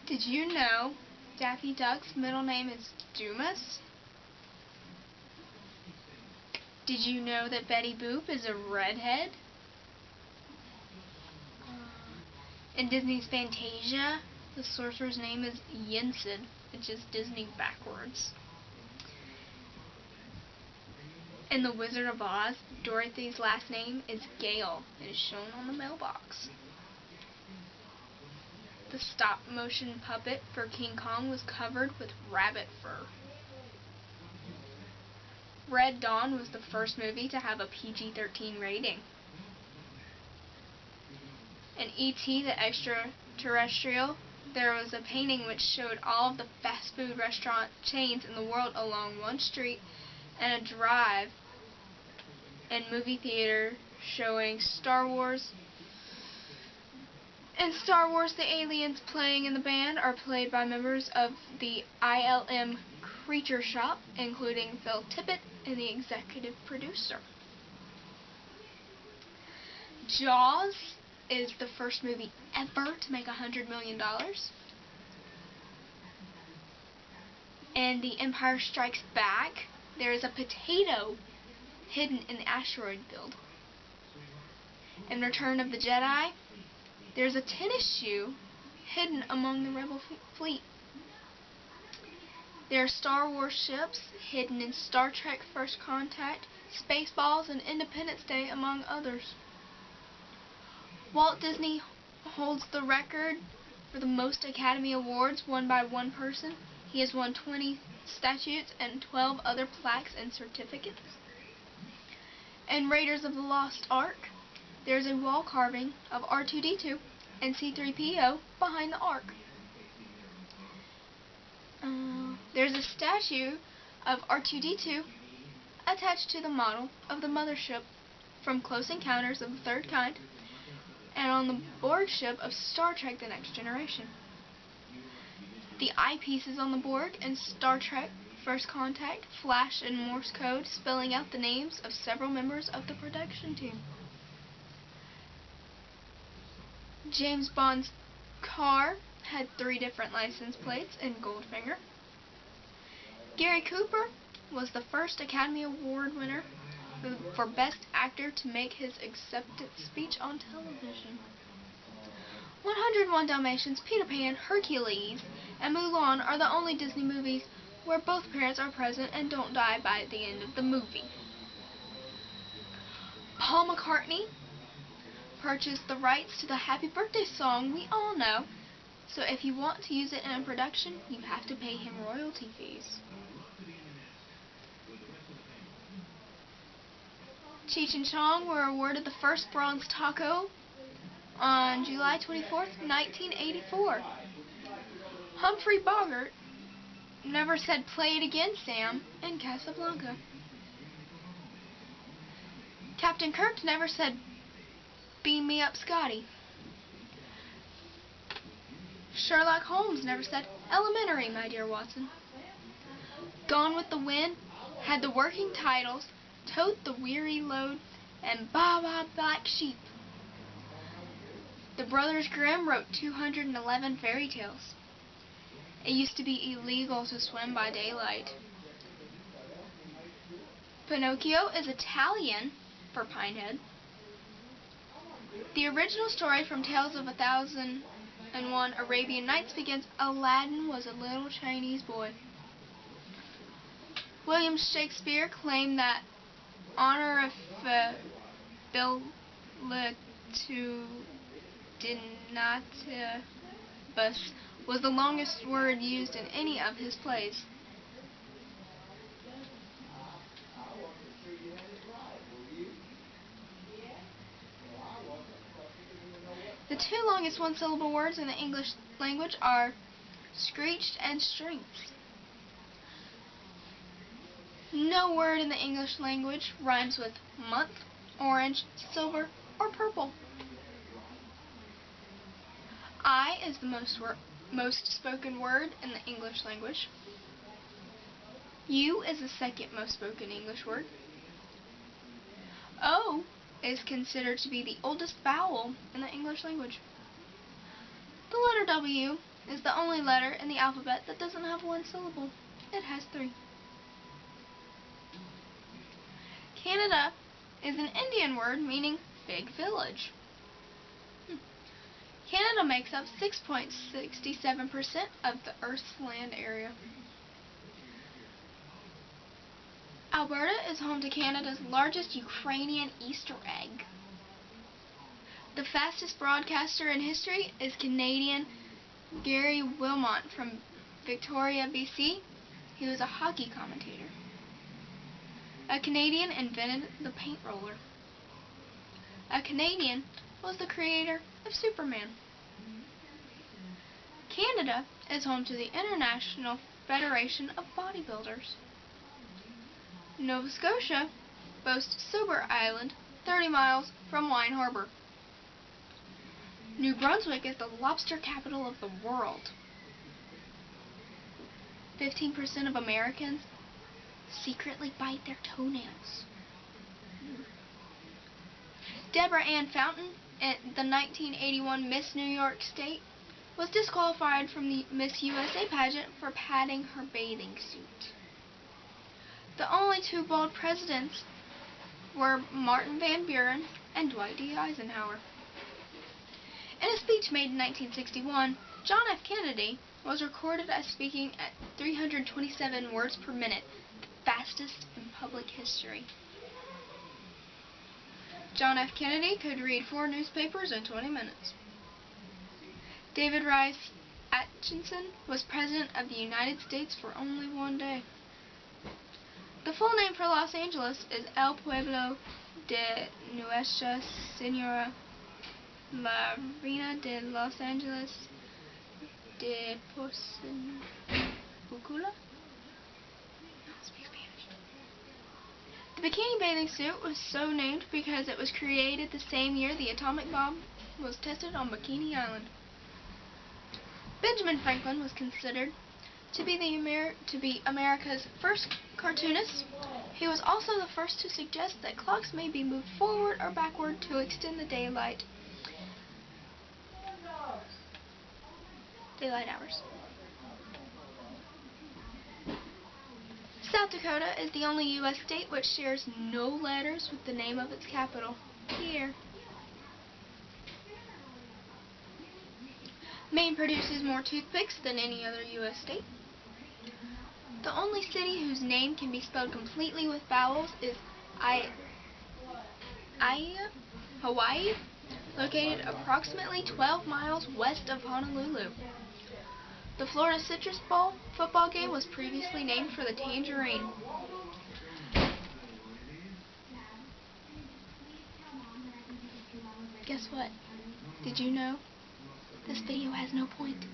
Did you know Daffy Duck's middle name is Dumas? Did you know that Betty Boop is a redhead? In Disney's Fantasia, the sorcerer's name is Yensid, which is Disney backwards. In The Wizard of Oz, Dorothy's last name is Gale and is shown on the mailbox. The stop-motion puppet for King Kong was covered with rabbit fur. Red Dawn was the first movie to have a PG-13 rating. In E.T. the Extraterrestrial, there was a painting which showed all of the fast food restaurant chains in the world along one street and a drive and movie theater showing Star Wars. In Star Wars, the aliens playing in the band are played by members of the ILM Creature Shop, including Phil Tippett and the executive producer. Jaws is the first movie ever to make $100 million. In The Empire Strikes Back, there is a potato hidden in the asteroid field. In Return of the Jedi, there's a tennis shoe hidden among the Rebel fleet. There are Star Wars ships hidden in Star Trek First Contact, Spaceballs, and Independence Day, among others. Walt Disney holds the record for the most Academy Awards won by one person. He has won 20 statues and 12 other plaques and certificates. In Raiders of the Lost Ark, there's a wall carving of R2-D2 and C-3PO behind the Ark. There's a statue of R2-D2 attached to the model of the mothership from Close Encounters of the Third Kind and on the Borg ship of Star Trek The Next Generation. The eyepieces on the Borg in Star Trek First Contact flash in Morse code, spelling out the names of several members of the production team. James Bond's car had 3 different license plates in Goldfinger. Gary Cooper was the first Academy Award winner for Best Actor to make his acceptance speech on television. 101 Dalmatians, Peter Pan, Hercules, and Mulan are the only Disney movies where both parents are present and don't die by the end of the movie. Paul McCartney purchased the rights to the Happy Birthday song we all know, so if you want to use it in a production, you have to pay him royalty fees. Cheech and Chong were awarded the first bronze taco on July 24th, 1984. Humphrey Bogart never said "play it again, Sam" in Casablanca. Captain Kirk never said "beam me up, Scotty." Sherlock Holmes never said "elementary, my dear Watson." Gone with the Wind had the working titles "Tote the Weary Load" and "Baa Baa Black Sheep." The Brothers Grimm wrote 211 fairy tales. It used to be illegal to swim by daylight. Pinocchio is Italian for Pinehead. The original story from Tales of 1001 Arabian Nights begins, Aladdin was a little Chinese boy. William Shakespeare claimed that honor Dinatibus was the longest word used in any of his plays. The 2 longest one-syllable words in the English language are screeched and strength. No word in the English language rhymes with month, orange, silver, or purple. I is the most spoken word in the English language. U is the second most spoken English word. O is considered to be the oldest vowel in the English language. The letter W is the only letter in the alphabet that doesn't have one syllable. It has 3. Canada is an Indian word meaning big village. Canada makes up 6.67% of the Earth's land area. Alberta is home to Canada's largest Ukrainian Easter egg. The fastest broadcaster in history is Canadian Gary Wilmot from Victoria, BC. He was a hockey commentator. A Canadian invented the paint roller. A Canadian was the creator of Superman. Canada is home to the International Federation of Bodybuilders. Nova Scotia boasts Sober Island, 30 miles from Wine Harbor. New Brunswick is the lobster capital of the world. 15% of Americans secretly bite their toenails. Deborah Ann Fountain, the 1981 Miss New York State, was disqualified from the Miss USA pageant for padding her bathing suit. The only 2 bald presidents were Martin Van Buren and Dwight D. Eisenhower. In a speech made in 1961, John F. Kennedy was recorded as speaking at 327 words per minute, the fastest in public history. John F. Kennedy could read 4 newspapers in 20 minutes. David Rice Atchison was President of the United States for only 1 day. The full name for Los Angeles is El Pueblo de Nuestra Señora La Reina de Los Angeles de Porciúncula. The bikini bathing suit was so named because it was created the same year the atomic bomb was tested on Bikini Island. Benjamin Franklin was considered to be America's first cartoonist. He was also the first to suggest that clocks may be moved forward or backward to extend the daylight hours. South Dakota is the only U.S. state which shares no letters with the name of its capital, Pierre. Maine produces more toothpicks than any other U.S. state. The only city whose name can be spelled completely with vowels is Aiea, Hawaii, located approximately 12 miles west of Honolulu. The Florida Citrus Bowl football game was previously named for the tangerine. Guess what? Did you know? This video has no point.